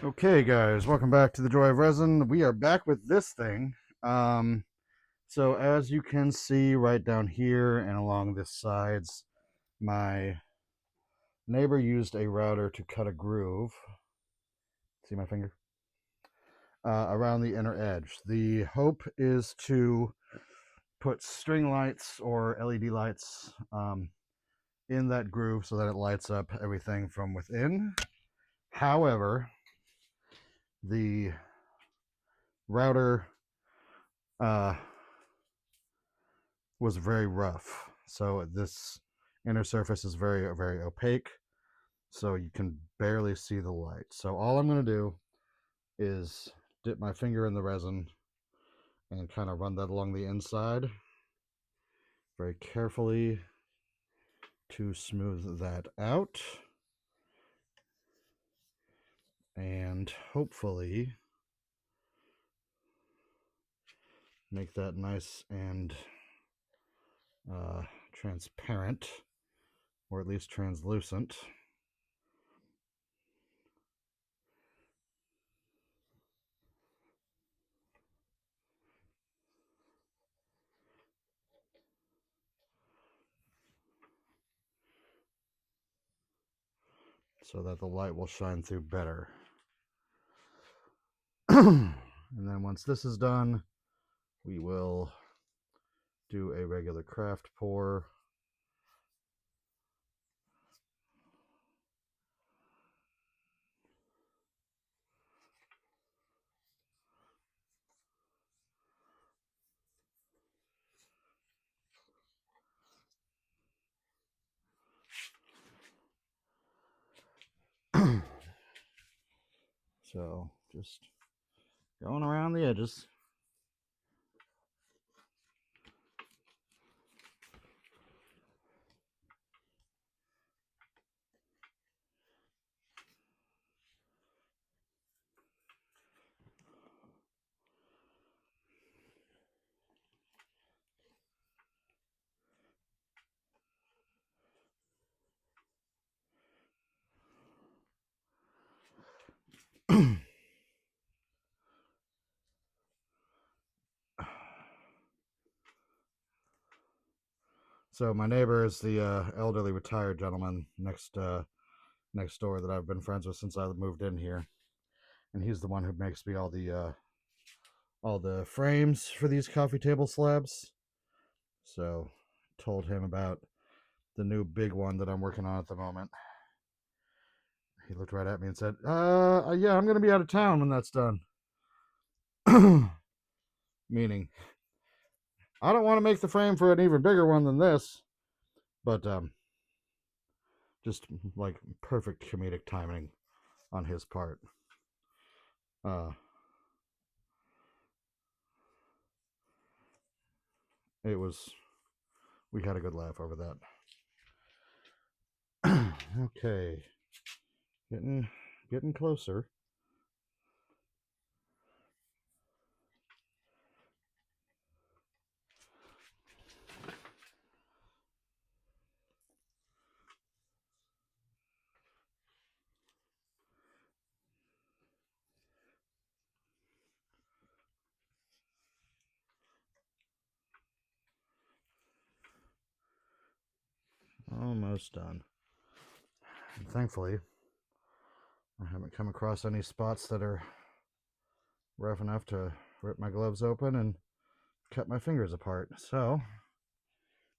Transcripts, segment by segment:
Okay, guys, welcome back to the Joy of Resin. We are back with this thing. So as you can see right down here and along the sides, my neighbor used a router to cut a groove. See my finger? Around the inner edge. The hope is to put string lights or LED lights in that groove so that it lights up everything from within. However, the router uh, was very rough. So this inner surface is very, very opaque. So you can barely see the light. So all I'm going to do is dip my finger in the resin and kind of run that along the inside very carefully to smooth that out. And hopefully make that nice and transparent, or at least translucent. So that the light will shine through better. And then once this is done, we will do a regular craft pour. So just going around the edges. So my neighbor is the elderly retired gentleman next door that I've been friends with since I moved in here, and he's the one who makes me all the frames for these coffee table slabs. So told him about the new big one that I'm working on at the moment. He looked right at me and said, yeah, I'm gonna be out of town when that's done." Meaning, I don't want to make the frame for an even bigger one than this, but just like perfect comedic timing on his part. Uh, it was, we had a good laugh over that. Okay, getting closer. Almost done. And thankfully, I haven't come across any spots that are rough enough to rip my gloves open and cut my fingers apart. So,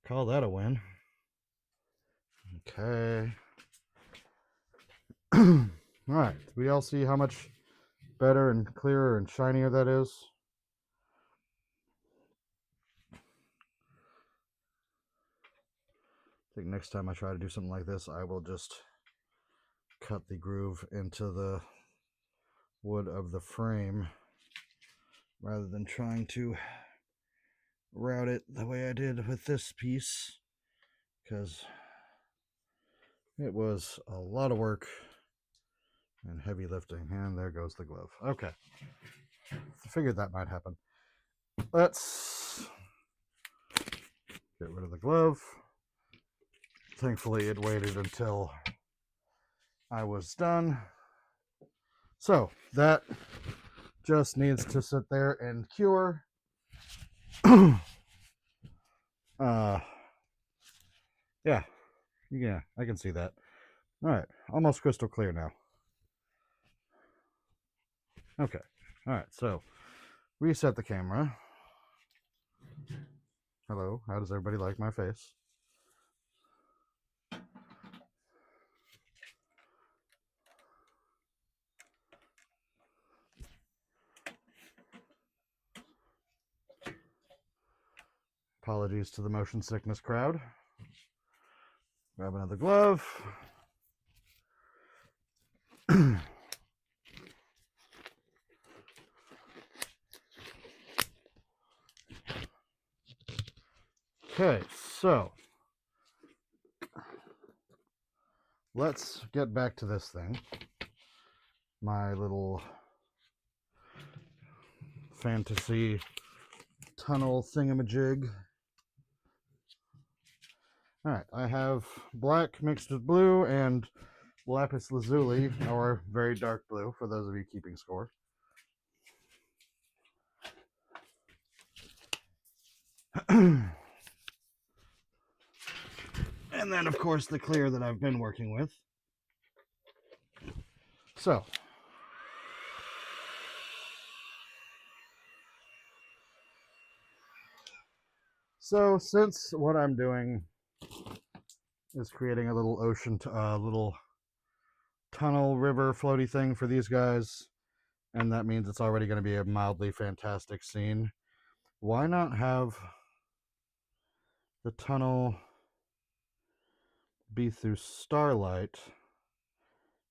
call that a win. Okay. All right. We all see how much better and clearer and shinier that is. I think next time I try to do something like this, I will just cut the groove into the wood of the frame rather than trying to route it the way I did with this piece, because it was a lot of work and heavy lifting. And there goes the glove. Okay. I figured that might happen. Let's get rid of the glove. Thankfully, it waited until I was done So that just needs to sit there and cure. Yeah, I can see that. All right, almost crystal clear now. Okay, all right, so reset the camera. Hello, how does everybody like my face? Apologies to the motion sickness crowd. Grab another glove. Okay, so let's get back to this thing. My little fantasy tunnel thingamajig. All right, I have black mixed with blue and lapis lazuli, or very dark blue, for those of you keeping score. And then, of course, the clear that I've been working with. So, since what I'm doing is creating a little ocean, little tunnel river floaty thing for these guys, and that means it's already going to be a mildly fantastic scene, why not have the tunnel be through starlight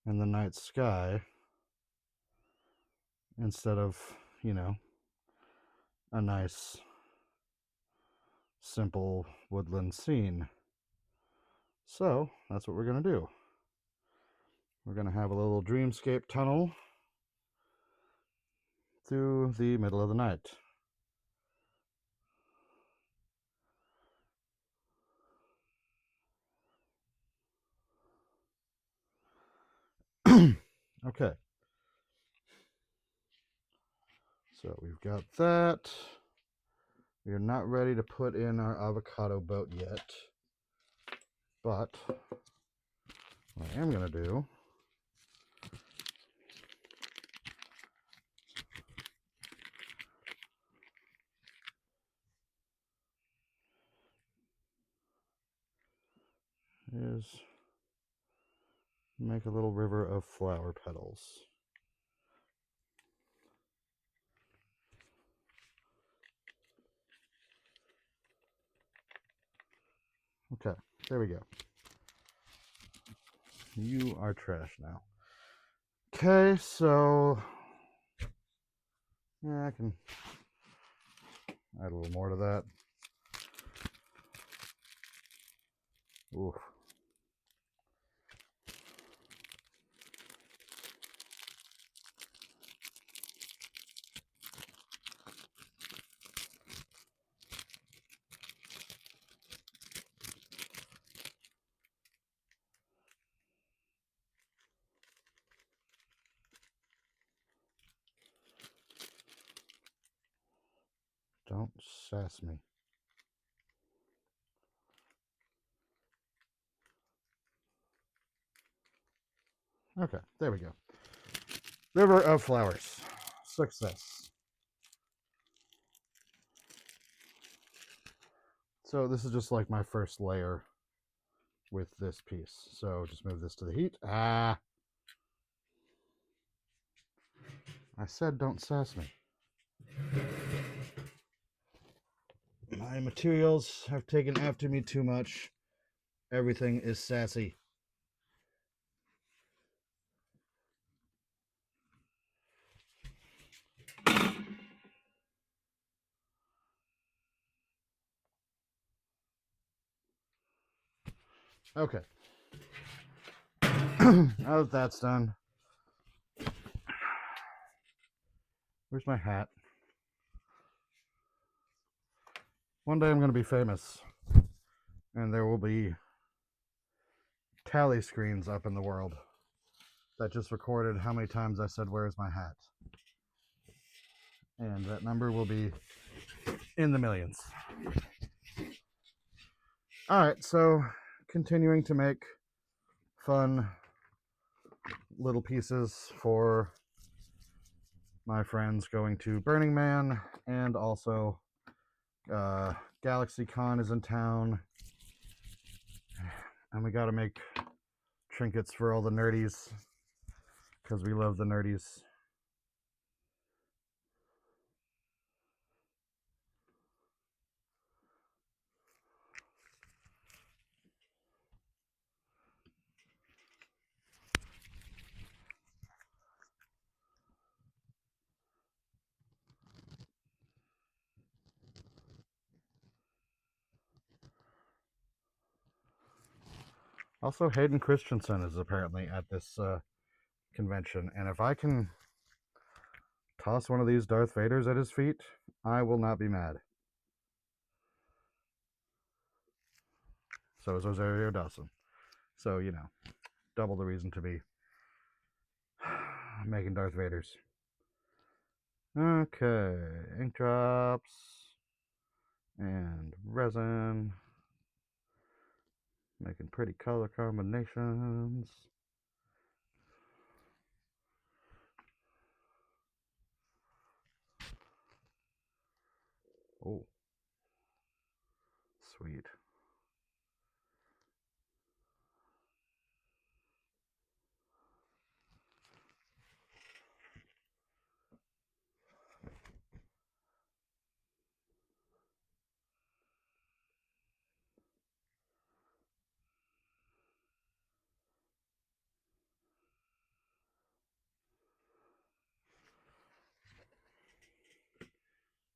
and the night sky instead of, you know, a nice simple woodland scene. So that's what we're going to do. We're going to have a little dreamscape tunnel through the middle of the night. Okay. So we've got that. We are not ready to put in our avocado boat yet. But what I am going to do is make a little river of flower petals. Okay, there we go. You are trash now. Okay, so yeah, I can add a little more to that. Oof. Don't sass me. Okay, there we go. River of flowers. Success. So this is just like my first layer with this piece. So just move this to the heat. Ah! I said don't sass me. My materials have taken after me too much. Everything is sassy. Okay. Now that that's done, where's my hat? One day I'm going to be famous, and there will be tally screens up in the world that just recorded how many times I said, "Where's my hat?" And that number will be in the millions. All right, so continuing to make fun little pieces for my friends going to Burning Man, and also GalaxyCon is in town, and we got to make trinkets for all the nerdies because we love the nerdies. Also, Hayden Christensen is apparently at this convention, and if I can toss one of these Darth Vaders at his feet, I will not be mad. So is Rosario Dawson. So, you know, double the reason to be making Darth Vaders. Okay, ink drops and resin. Making pretty color combinations. Oh, sweet.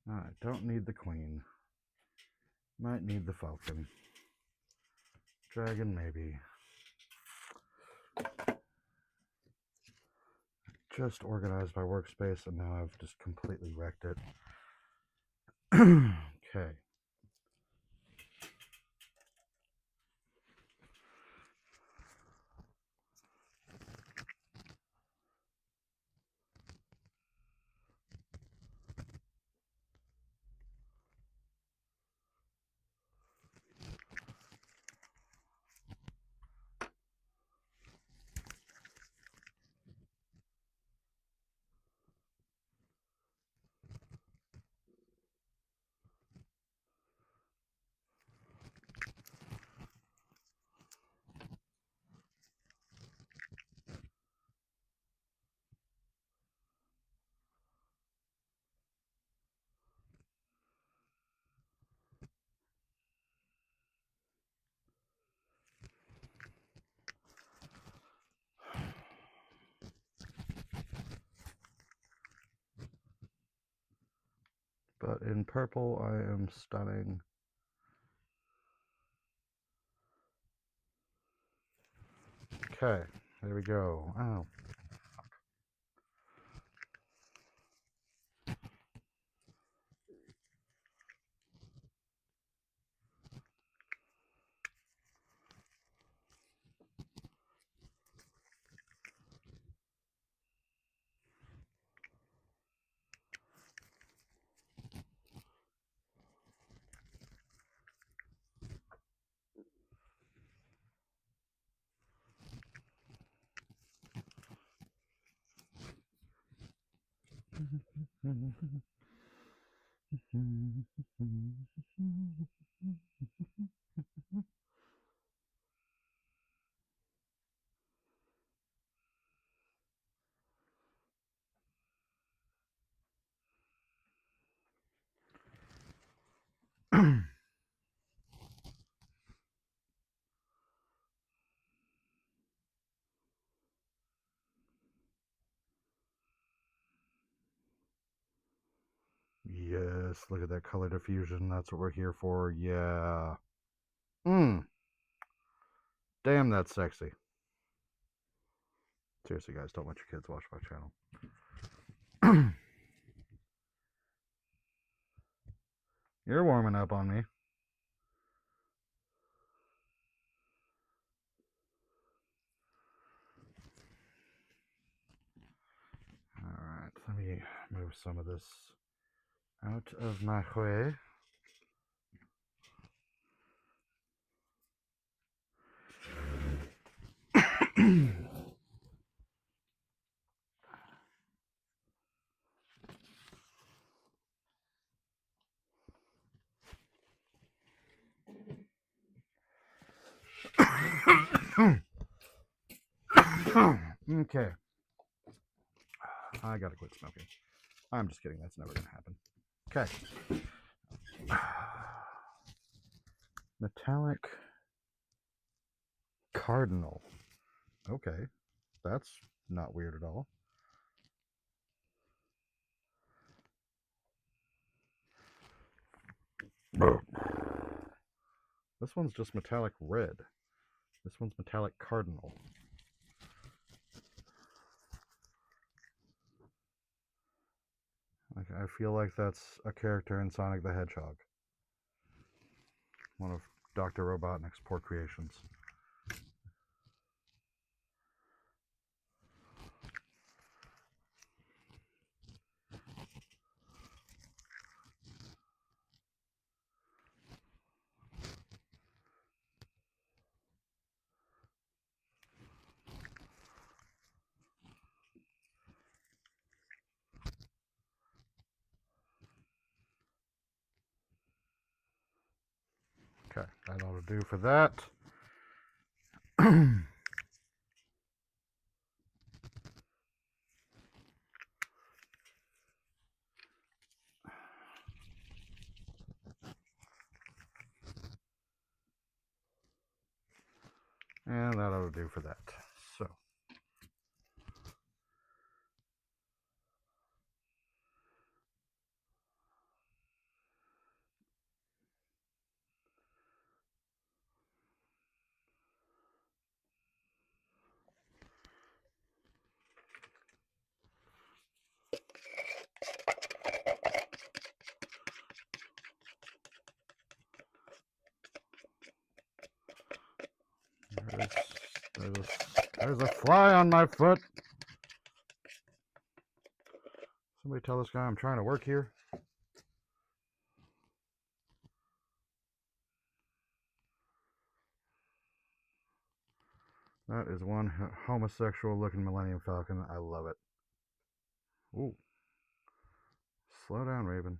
I don't need the queen. Might need the falcon. Dragon, maybe. Just organized my workspace, and now I've just completely wrecked it. Okay. But in purple, I am stunning. Okay, there we go. Ow. Yes, look at that color diffusion. That's what we're here for. Yeah. Damn, that's sexy. Seriously, guys, don't let your kids watch my channel. You're warming up on me. Move some of this out of my way. Okay. I gotta quit smoking. I'm just kidding. That's never gonna happen. Okay. Metallic cardinal. Okay. That's not weird at all. This one's just metallic red. This one's metallic cardinal. I feel like that's a character in Sonic the Hedgehog. One of Dr. Robotnik's poor creations. Okay, that ought to do for that. And that ought to do for that. So, there's a fly on my foot. Somebody tell this guy I'm trying to work here. That is one homosexual looking Millennium Falcon. I love it. Ooh. Slow down, Raven.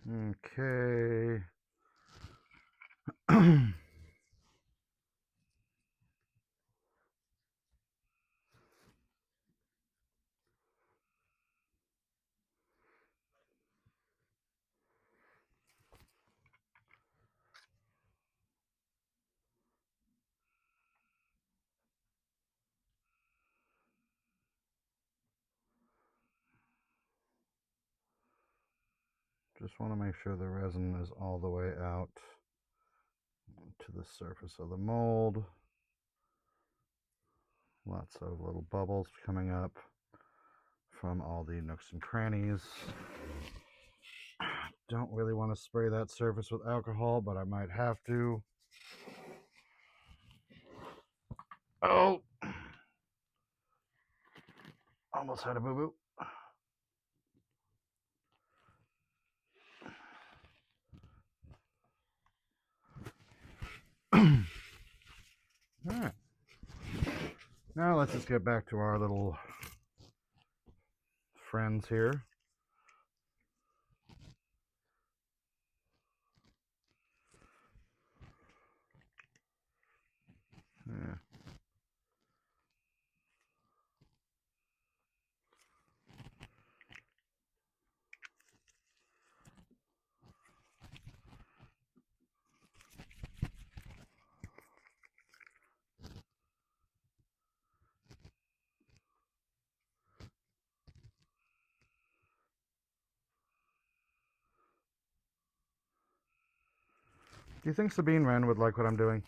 Okay. Just want to make sure the resin is all the way out to the surface of the mold. Lots of little bubbles coming up from all the nooks and crannies. Don't really want to spray that surface with alcohol, but I might have to. Oh! Almost had a boo-boo. Alright. Now let's just get back to our little friends here. Yeah. Do you think Sabine Wren would like what I'm doing?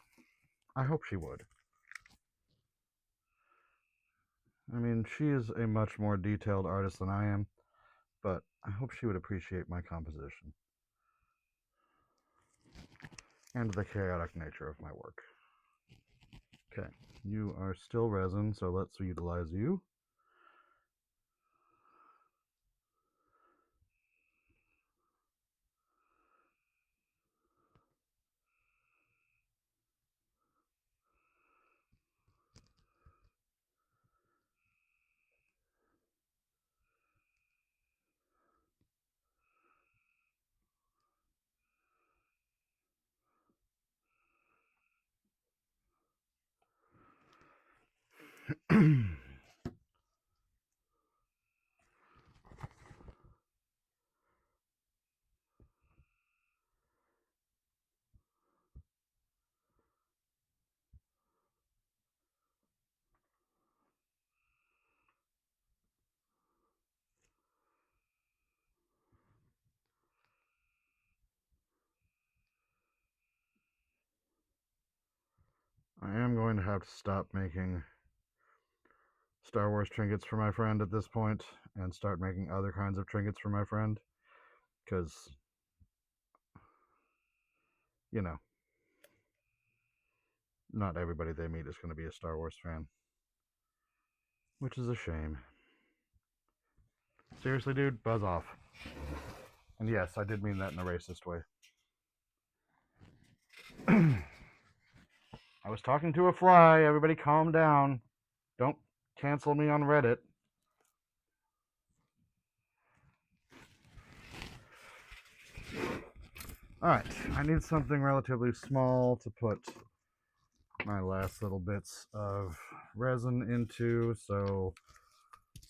I hope she would. I mean, she is a much more detailed artist than I am, but I hope she would appreciate my composition and the chaotic nature of my work. Okay, you are still resin, so let's utilize you. I am going to have to stop making Star Wars trinkets for my friend at this point and start making other kinds of trinkets for my friend, because, you know, not everybody they meet is going to be a Star Wars fan, which is a shame. Seriously, dude, buzz off. And yes, I did mean that in a racist way. I was talking to a fly. Everybody calm down. Don't cancel me on Reddit. Alright, I need something relatively small to put my last little bits of resin into, so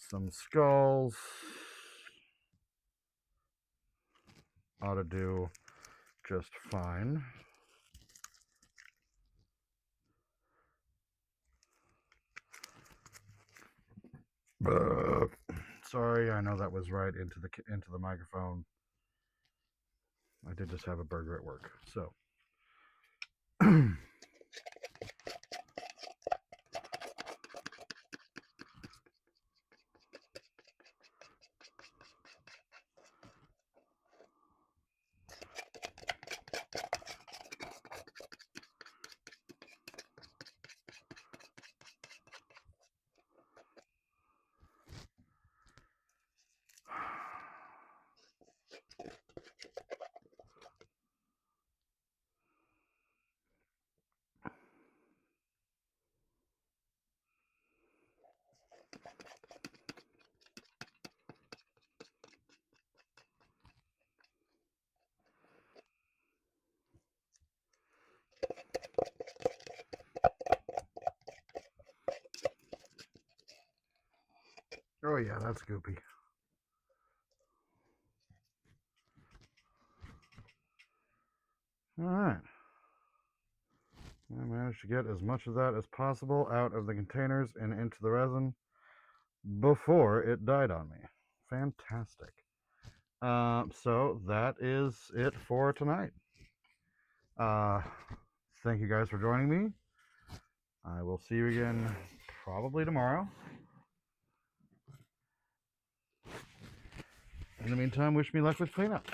some skulls ought to do just fine. Sorry, I know that was right into the microphone. I did just have a burger at work, so. Oh yeah, that's goopy. Alright. I managed to get as much of that as possible out of the containers and into the resin before it died on me. Fantastic. So that is it for tonight. Thank you guys for joining me. I will see you again probably tomorrow. In the meantime, wish me luck with cleanup.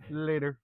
Later.